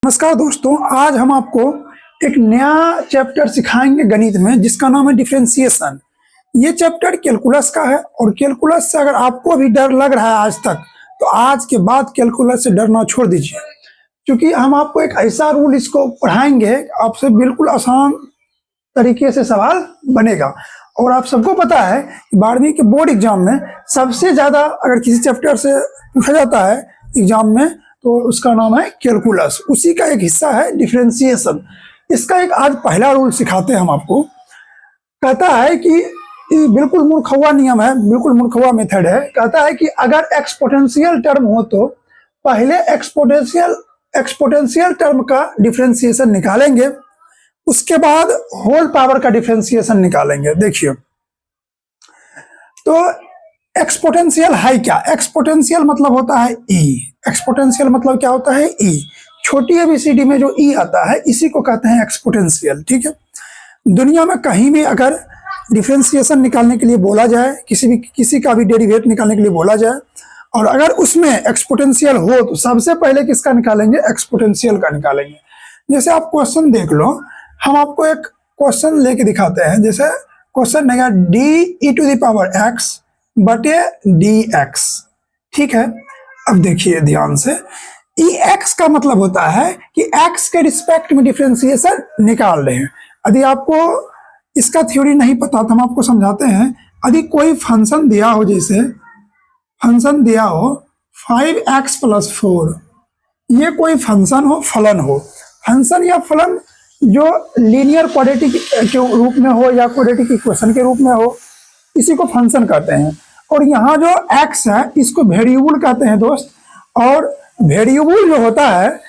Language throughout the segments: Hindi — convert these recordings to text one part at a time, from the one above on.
नमस्कार दोस्तों, आज हम आपको एक नया चैप्टर सिखाएंगे गणित में जिसका नाम है डिफरेंशिएशन। ये चैप्टर कैलकुलस का है और कैलकुलस से अगर आपको भी डर लग रहा है आज तक, तो आज के बाद कैलकुलस से डरना छोड़ दीजिए, क्योंकि हम आपको एक ऐसा रूल इसको पढ़ाएंगे आपसे बिल्कुल आसान तरीके से सवाल बनेगा। और आप सबको पता है कि 12वीं के बोर्ड एग्जाम में सबसे ज्यादा अगर किसी चैप्टर से पूछा जाता है एग्जाम में तो उसका नाम है कैलकुलस। उसी का एक हिस्सा है डिफरेंशिएशन। इसका एक आज पहला रूल सिखाते हैं हम आपको। कहता है कि ये बिल्कुल मूर्खवा नियम है, बिल्कुल मूर्खवा मेथड है। कहता है कि अगर एक्सपोनेंशियल टर्म हो तो पहले एक्सपोनेंशियल टर्म का डिफरेंशिएशन निकालेंगे, उसके बाद होल पावर का डिफरेंशिएशन निकालेंगे। देखिए, तो एक्सपोनेंशियल है क्या? एक्सपोनेंशियल मतलब होता है ई। एक्सपोनेंशियल मतलब क्या होता है? ई। छोटी एबीसीडी में जो ई आता है इसी को कहते हैं एक्सपोनेंशियल। ठीक है, दुनिया में कहीं भी अगर डिफरेंशिएशन निकालने के लिए बोला जाए, किसी का भी डेरिवेट निकालने के लिए बोला जाए और अगर उसमें एक्सपोनेंशियल हो तो सबसे पहले किसका निकालेंगे? एक्सपोनेंशियल का निकालेंगे। जैसे आप क्वेश्चन देख लो, हम आपको एक क्वेश्चन लेके दिखाते हैं। जैसे क्वेश्चन है d(e⁻x) बटे dx। ठीक है, अब देखिए ध्यान से, ex का मतलब होता है कि x के रिस्पेक्ट में डिफरेंशिएशन निकाल रहे हैं। यदि आपको इसका थ्योरी नहीं पता तो हम आपको समझाते हैं। यदि कोई फंक्शन दिया हो, जैसे फंक्शन दिया हो 5x + 4, ये कोई फंक्शन हो, फलन हो, फंक्शन या फलन जो लीनियर क्वाड्रेटिक के रूप में हो या क्वाड्रेटिक इक्वेशन के रूप में हो, इसी को फंक्शन कहते हैं। और यहाँ जो x है इसको वेरिएबल कहते हैं दोस्त। और वेरिएबल जो होता है,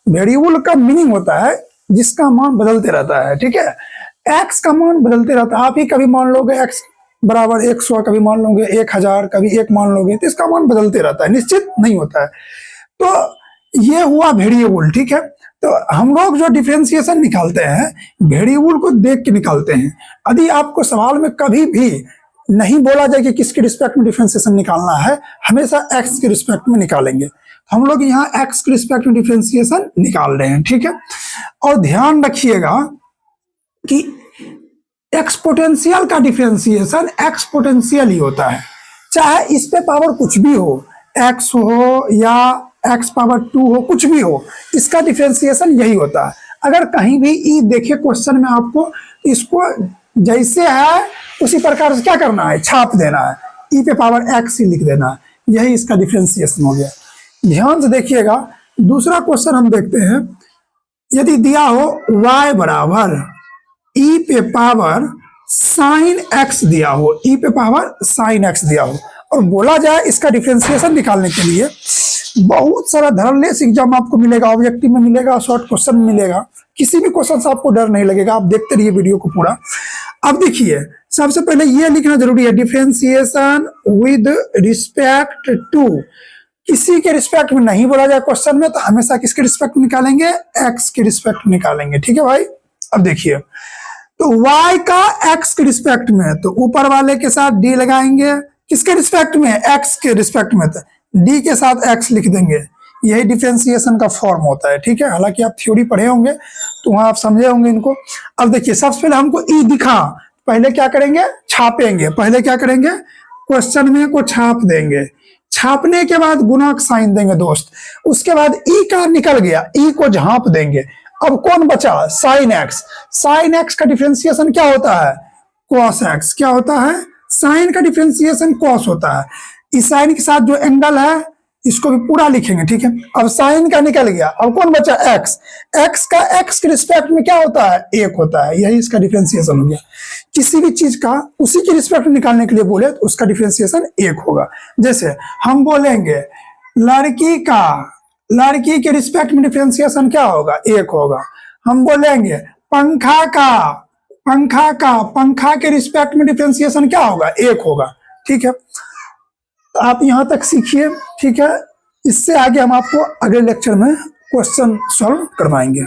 वेरिएबल का मीनिंग होता है जिसका मान बदलते रहता है। ठीक है, x का मान बदलते रहता है। आप ही कभी मान लोगे x बराबर 100, कभी मान लोगे 1000, कभी 1 मान लोगे, तो इसका मान बदलते रहता है, निश्चित नहीं होता है। तो ये हुआ वेरिएबल। ठीक है, तो हम लोग जो डिफरेंशिएशन निकालते हैं वेरिएबल को देख के निकालते हैं। यदि आपको सवाल में कभी भी नहीं बोला जाए कि किसके रिस्पेक्ट में डिफरेंशिएशन निकालना है, हमेशा x के रिस्पेक्ट में निकालेंगे। हम लोग यहाँ x के रिस्पेक्ट में डिफरेंशिएशन निकाल रहे हैं। ठीक है, और ध्यान रखिएगा कि एक्सपोनेंशियल का डिफरेंशिएशन एक्सपोनेंशियल ही होता है, चाहे इस पे पावर कुछ भी हो, x हो या x⁻2 हो, कुछ भी हो, इसका डिफरेंशिएशन यही होता है। अगर कहीं भी ई देखे क्वेश्चन में आपको, इसको जैसे है उसी प्रकार से क्या करना है? छाप देना है, ई पे पावर x ही लिख देना है। यही इसका डिफरेंशिएशन हो गया। ध्यान से देखिएगा, दूसरा क्वेश्चन हम देखते हैं। यदि दिया हो y बराबर ई पे पावर sin x दिया हो, ई पे पावर sin x दिया हो, और बोला जाए इसका डिफरेंशिएशन निकालने के लिए, बहुत सारा धरलेस एग्जाम आपको मिलेगा, ऑब्जेक्टिव में मिलेगा, शॉर्ट क्वेश्चन मिलेगा, किसी भी क्वेश्चन से आपको डर नहीं लगेगा। आप देखते रहिए वीडियो को पूरा। अब देखिए, सबसे पहले ये लिखना जरूरी है, डिफरेंशिएशन विद रिस्पेक्ट टू। किसी के रिस्पेक्ट में नहीं बोला जाए क्वेश्चन में तो हमेशा किसके रिस्पेक्ट में निकालेंगे? x के रिस्पेक्ट में निकालेंगे। ठीक है भाई, अब देखिए, तो y का x के रिस्पेक्ट में, तो ऊपर वाले के साथ d लगाएंगे, किसके रिस्पेक्ट में? x के रिस्पेक्ट में, तो d के साथ x लिख देंगे। यही डिफरेंशिएशन का फॉर्म होता है। ठीक है, हालांकि आप थ्योरी पढ़े होंगे तो वहां आप समझे होंगे इनको। अब देखिए, सबसे पहले हमको ई दिखा, पहले क्या करेंगे? छापेंगे। पहले क्या करेंगे? क्वेश्चन में को छाप देंगे। छापने के बाद गुणा का साइन देंगे दोस्त। उसके बाद ई का निकल गया, ई को झांप देंगे। अब कौन बचा? Sine x. साइन एक्स का डिफरेंशिएशन क्या होता है? Cos x. क्या होता है? साइन का डिफरेंशिएशन कॉस होता है। इस साइन के साथ जो एंगल है इसको भी पूरा लिखेंगे। ठीक है, अब साइन का निकल गया, अब कौन बचा? एक्स। एक्स का एक्स के रिस्पेक्ट में क्या होता है? 1 होता है। यही इसका डिफरेंशिएशन हो गया। किसी भी चीज का उसी के रिस्पेक्ट में निकालने के लिए बोले तो उसका डिफरेंशिएशन 1 होगा। जैसे हम बोलेंगे लड़की के रिस्पेक्ट में डिफरेंशिएशन क्या होगा? 1 होगा। हम बोलेंगे पंखा के रिस्पेक्ट में डिफरेंशिएशन क्या होगा? 1 होगा। ठीक है, तो आप यहां तक सीखिए। ठीक है, इससे आगे हम आपको अगले लेक्चर में क्वेश्चन सॉल्व करवाएंगे।